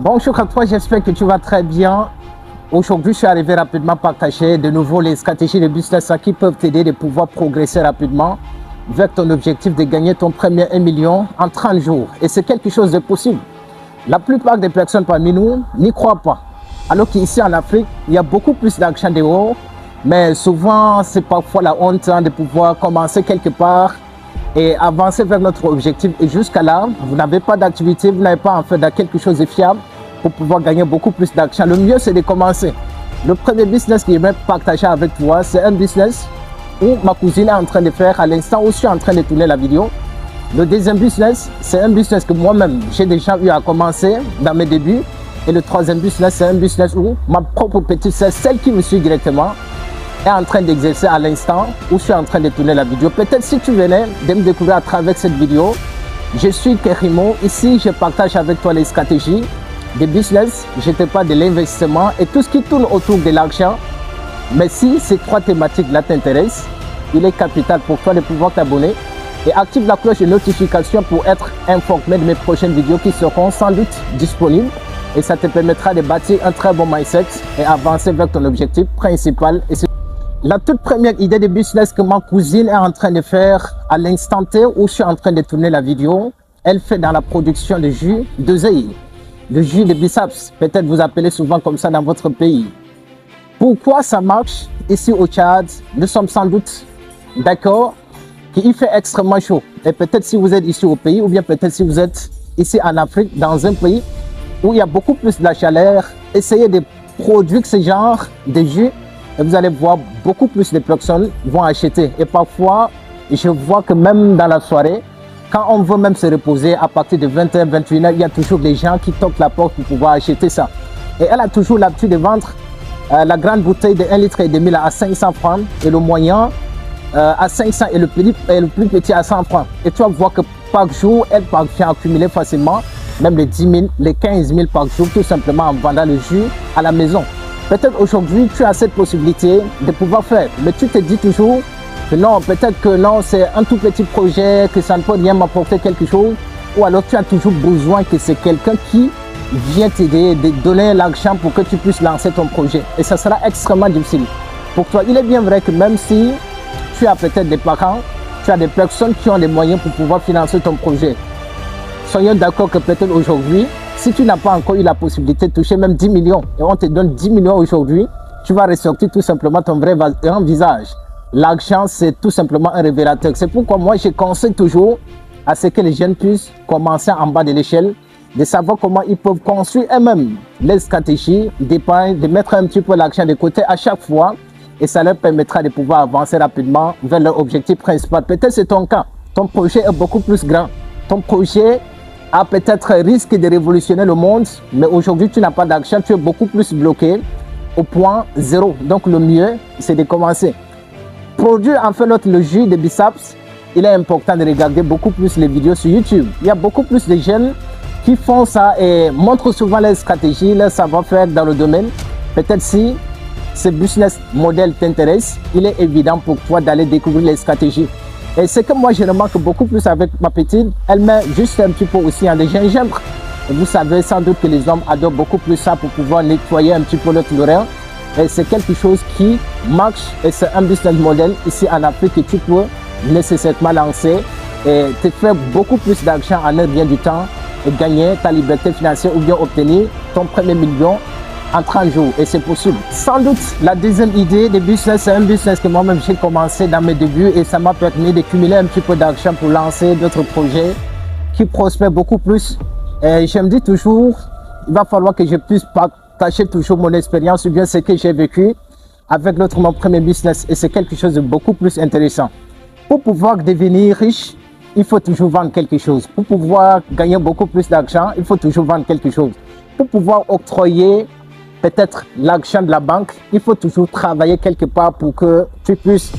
Bonjour à toi, j'espère que tu vas très bien. Aujourd'hui, je suis arrivé rapidement partager de nouveau les stratégies de business qui peuvent t'aider de pouvoir progresser rapidement vers ton objectif de gagner ton premier 1 million en 30 jours. Et c'est quelque chose de possible. La plupart des personnes parmi nous n'y croient pas. Alors qu'ici en Afrique, il y a beaucoup plus d'argent dehors, mais souvent, c'est parfois la honte de pouvoir commencer quelque part et avancer vers notre objectif. Et jusqu'à là, vous n'avez pas d'activité, vous n'avez pas en fait quelque chose de fiable pour pouvoir gagner beaucoup plus d'argent. Le mieux, c'est de commencer. Le premier business que je vais partager avec toi, c'est un business où ma cousine est en train de faire à l'instant où je suis en train de tourner la vidéo. Le deuxième business, c'est un business que moi-même, j'ai déjà eu à commencer dans mes débuts. Et le troisième business, c'est un business où ma propre petite sœur, celle qui me suit directement, est en train d'exercer à l'instant où je suis en train de tourner la vidéo. Peut-être si tu venais de me découvrir à travers cette vidéo, je suis Kerimo. Ici, je partage avec toi les stratégies des business, je te parle de l'investissement et tout ce qui tourne autour de l'argent. Mais si ces trois thématiques-là t'intéressent, il est capital pour toi de pouvoir t'abonner et active la cloche de notification pour être informé de mes prochaines vidéos qui seront sans doute disponibles. Et ça te permettra de bâtir un très bon mindset et avancer vers ton objectif principal. Et la toute première idée de business que ma cousine est en train de faire à l'instant T où je suis en train de tourner la vidéo, elle fait dans la production de jus d'oseille, le jus de biceps. Peut-être vous appelez souvent comme ça dans votre pays. Pourquoi ça marche ici au Tchad? Nous sommes sans doute d'accord qu'il fait extrêmement chaud. Et peut-être si vous êtes ici au pays ou bien peut-être si vous êtes ici en Afrique, dans un pays où il y a beaucoup plus de la chaleur, essayez de produire ce genre de jus et vous allez voir beaucoup plus de personnes vont acheter. Et parfois, je vois que même dans la soirée, quand on veut même se reposer à partir de 20h, 21h, il y a toujours des gens qui toquent la porte pour pouvoir acheter ça. Et elle a toujours l'habitude de vendre la grande bouteille de 1,5 litre à 500 francs et le moyen à 500 et le plus petit à 100 francs. Et tu vas voir que par jour, elle parvient à accumuler facilement même les 10 000, les 15 000 par jour, tout simplement en vendant le jus à la maison. Peut-être aujourd'hui, tu as cette possibilité de pouvoir faire, mais tu te dis toujours que non, peut-être que non, c'est un tout petit projet, que ça ne peut rien m'apporter quelque chose, ou alors tu as toujours besoin que c'est quelqu'un qui vient t'aider, de donner l'argent pour que tu puisses lancer ton projet. Et ça sera extrêmement difficile. Pour toi, il est bien vrai que même si tu as peut-être des parents, tu as des personnes qui ont les moyens pour pouvoir financer ton projet. Soyons d'accord que peut-être aujourd'hui, si tu n'as pas encore eu la possibilité de toucher même 10 millions et on te donne 10 millions aujourd'hui, tu vas ressortir tout simplement ton vrai visage. L'argent, c'est tout simplement un révélateur. C'est pourquoi moi, je conseille toujours à ce que les jeunes puissent commencer en bas de l'échelle, de savoir comment ils peuvent construire eux-mêmes les stratégies d'épargne, de mettre un petit peu l'argent de côté à chaque fois et ça leur permettra de pouvoir avancer rapidement vers leur objectif principal. Peut-être c'est ton cas. Ton projet est beaucoup plus grand. Ton projet a peut-être risque de révolutionner le monde, mais aujourd'hui tu n'as pas d'argent, tu es beaucoup plus bloqué au point zéro. Donc le mieux, c'est de commencer. Produire en fait le jus de biceps, il est important de regarder beaucoup plus les vidéos sur YouTube. Il y a beaucoup plus de jeunes qui font ça et montrent souvent leurs stratégies, leur savoir-faire dans le domaine. Peut-être si ce business modèle t'intéresse, il est évident pour toi d'aller découvrir les stratégies. Et c'est que moi je remarque beaucoup plus avec ma petite, elle met juste un petit peu aussi en gingembre. Et vous savez sans doute que les hommes adorent beaucoup plus ça pour pouvoir nettoyer un petit peu notre oreille. Et c'est quelque chose qui marche et c'est un business model ici en Afrique que tu peux nécessairement lancer et te faire beaucoup plus d'argent en un rien du temps et gagner ta liberté financière ou bien obtenir ton premier million en 30 jours et c'est possible. Sans doute, la deuxième idée de business, c'est un business que moi-même j'ai commencé dans mes débuts et ça m'a permis de cumuler un petit peu d'argent pour lancer d'autres projets qui prospèrent beaucoup plus. Et je me dis toujours, il va falloir que je puisse partager toujours mon expérience ou bien ce que j'ai vécu avec mon premier business et c'est quelque chose de beaucoup plus intéressant. Pour pouvoir devenir riche, il faut toujours vendre quelque chose. Pour pouvoir gagner beaucoup plus d'argent, il faut toujours vendre quelque chose. Pour pouvoir octroyer peut-être l'argent de la banque, il faut toujours travailler quelque part pour que tu puisses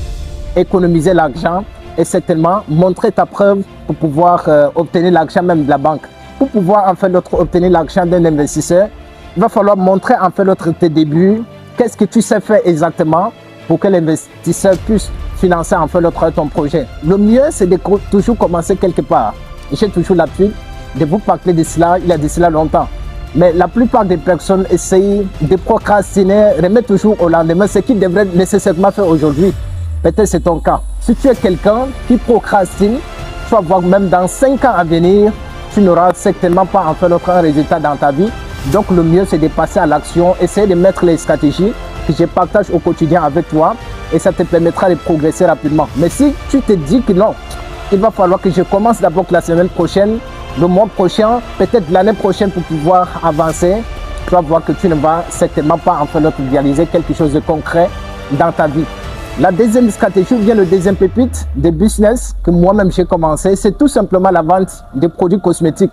économiser l'argent et certainement montrer ta preuve pour pouvoir obtenir l'argent même de la banque. Pour pouvoir en fait obtenir l'argent d'un investisseur, il va falloir montrer en fait tes débuts, qu'est-ce que tu sais faire exactement pour que l'investisseur puisse financer en fait ton projet. Le mieux, c'est de toujours commencer quelque part. J'ai toujours l'habitude de vous parler de cela, il y a de cela longtemps. Mais la plupart des personnes essayent de procrastiner, remettre toujours au lendemain ce qu'ils devraient nécessairement faire aujourd'hui. Peut-être c'est ton cas. Si tu es quelqu'un qui procrastine, tu vas voir même dans 5 ans à venir, tu n'auras certainement pas enfin l'autre résultat dans ta vie. Donc le mieux c'est de passer à l'action, essayer de mettre les stratégies que je partage au quotidien avec toi et ça te permettra de progresser rapidement. Mais si tu te dis que non, il va falloir que je commence d'abord la semaine prochaine, le mois prochain, peut-être l'année prochaine pour pouvoir avancer, tu vas voir que tu ne vas certainement pas enfin réaliser quelque chose de concret dans ta vie. La deuxième stratégie, ou bien le deuxième pépite de business que moi-même j'ai commencé, c'est tout simplement la vente de produits cosmétiques.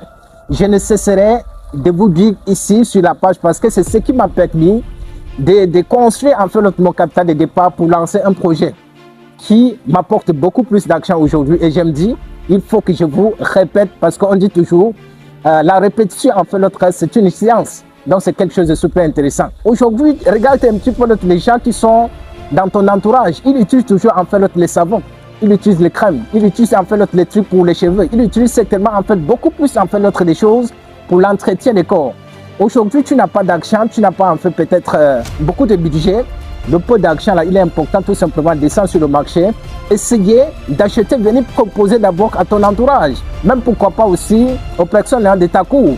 Je ne cesserai de vous dire ici sur la page parce que c'est ce qui m'a permis de construire en fait mon capital de départ pour lancer un projet qui m'apporte beaucoup plus d'argent aujourd'hui. Et je me dis, il faut que je vous répète parce qu'on dit toujours, la répétition en fait c'est une science. Donc c'est quelque chose de super intéressant. Aujourd'hui, regarde un petit peu les gens qui sont dans ton entourage. Ils utilisent toujours en fait les savons, ils utilisent les crèmes, ils utilisent en fait les trucs pour les cheveux, ils utilisent certainement en fait beaucoup plus en fait des choses pour l'entretien des corps. Aujourd'hui, tu n'as pas d'argent, tu n'as pas en fait peut-être beaucoup de budget. Le peu d'argent là, il est important tout simplement de descendre sur le marché. Essayez d'acheter, venir proposer d'abord à ton entourage. Même pourquoi pas aussi aux personnes de ta cour.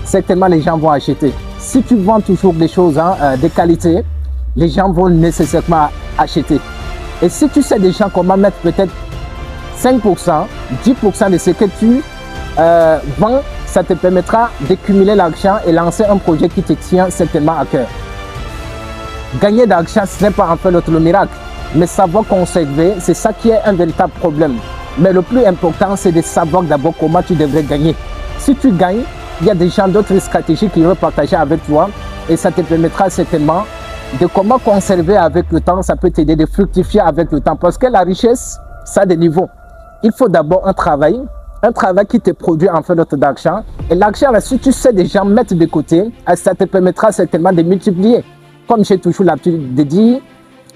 Certainement les gens vont acheter. Si tu vends toujours des choses de qualité, les gens vont nécessairement acheter. Et si tu sais déjà comment mettre peut-être 5%, 10% de ce que tu vends, ça te permettra de cumuler l'argent et lancer un projet qui te tient certainement à cœur. Gagner d'argent, ce n'est pas en fait le miracle, mais savoir conserver, c'est ça qui est un véritable problème. Mais le plus important, c'est de savoir d'abord comment tu devrais gagner. Si tu gagnes, il y a déjà d'autres stratégies qui vont partager avec toi et ça te permettra certainement de comment conserver avec le temps. Ça peut t'aider de fructifier avec le temps parce que la richesse, ça a des niveaux. Il faut d'abord un travail qui te produit en fait d'argent. Et l'argent, si tu sais déjà mettre de côté, ça te permettra certainement de multiplier. Comme j'ai toujours l'habitude de dire,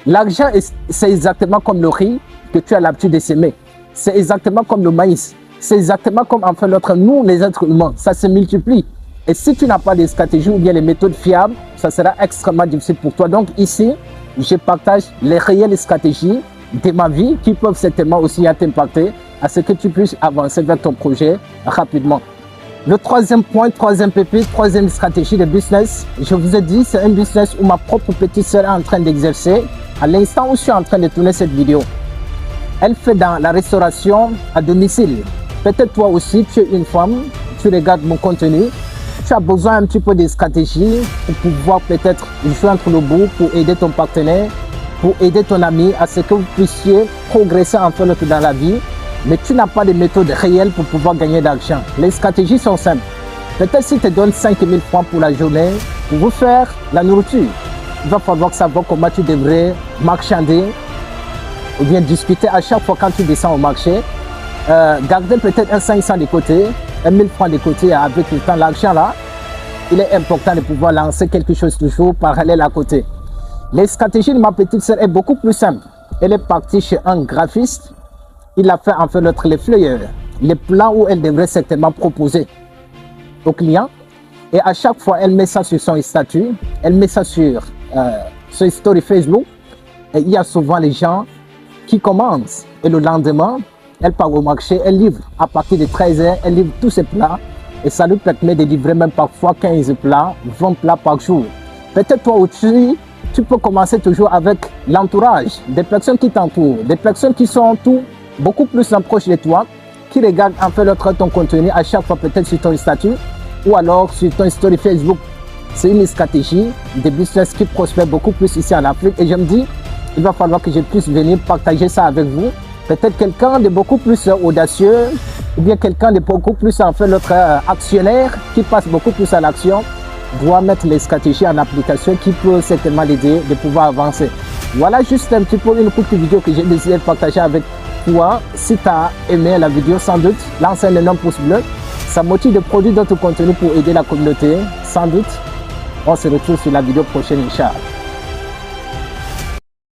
l'argent, c'est exactement comme le riz que tu as l'habitude de s'aimer. C'est exactement comme le maïs. C'est exactement comme en fait nous, les êtres humains. Ça se multiplie. Et si tu n'as pas de stratégie ou bien les méthodes fiables, ça sera extrêmement difficile pour toi. Donc ici, je partage les réelles stratégies de ma vie qui peuvent certainement aussi t'impacter à ce que tu puisses avancer vers ton projet rapidement. Le troisième point, troisième pépite, troisième stratégie de business, je vous ai dit, c'est un business où ma propre petite sœur est en train d'exercer à l'instant où je suis en train de tourner cette vidéo. Elle fait dans la restauration à domicile. Peut-être toi aussi, tu es une femme, tu regardes mon contenu, tu as besoin un petit peu de stratégie pour pouvoir peut-être joindre le bout, pour aider ton partenaire, pour aider ton ami à ce que vous puissiez progresser en fait dans la vie. Mais tu n'as pas de méthode réelle pour pouvoir gagner d'argent. Les stratégies sont simples. Peut-être si tu te donnes 5 000 francs pour la journée, pour vous faire la nourriture, il va falloir savoir comment tu devrais marchander ou bien discuter à chaque fois quand tu descends au marché. Garder peut-être un 500 de côté, 1 000 francs de côté avec le temps. L'argent là, il est important de pouvoir lancer quelque chose toujours parallèle à côté. Les stratégies de ma petite sœur est beaucoup plus simple. Elle est partie chez un graphiste. Il a fait en fait les flyers, les plans où elle devrait certainement proposer aux clients. Et à chaque fois, elle met ça sur son statut, elle met ça sur son story Facebook. Et il y a souvent les gens qui commencent. Et le lendemain, elle part au marché, elle livre. À partir de 13h, elle livre tous ses plats. Et ça lui permet de livrer même parfois 15 plats, 20 plats par jour. Peut-être toi aussi, tu peux commencer toujours avec l'entourage, des personnes qui t'entourent, des personnes qui sont beaucoup plus proches de toi, qui regardent en fait ton contenu à chaque fois peut-être sur ton statut ou alors sur ton story Facebook. C'est une stratégie de business qui prospère beaucoup plus ici en Afrique et je me dis, il va falloir que je puisse venir partager ça avec vous. Peut-être quelqu'un de beaucoup plus audacieux ou bien quelqu'un de beaucoup plus en fait actionnaire qui passe beaucoup plus à l'action doit mettre les stratégies en application qui peut certainement l'aider de pouvoir avancer. Voilà juste un petit peu une courte vidéo que j'ai décidé de partager avec toi. Si tu as aimé la vidéo, sans doute, lance un énorme pouce bleu. Ça motive de produire d'autres contenus pour aider la communauté. Sans doute, on se retrouve sur la vidéo prochaine, Inch'Allah.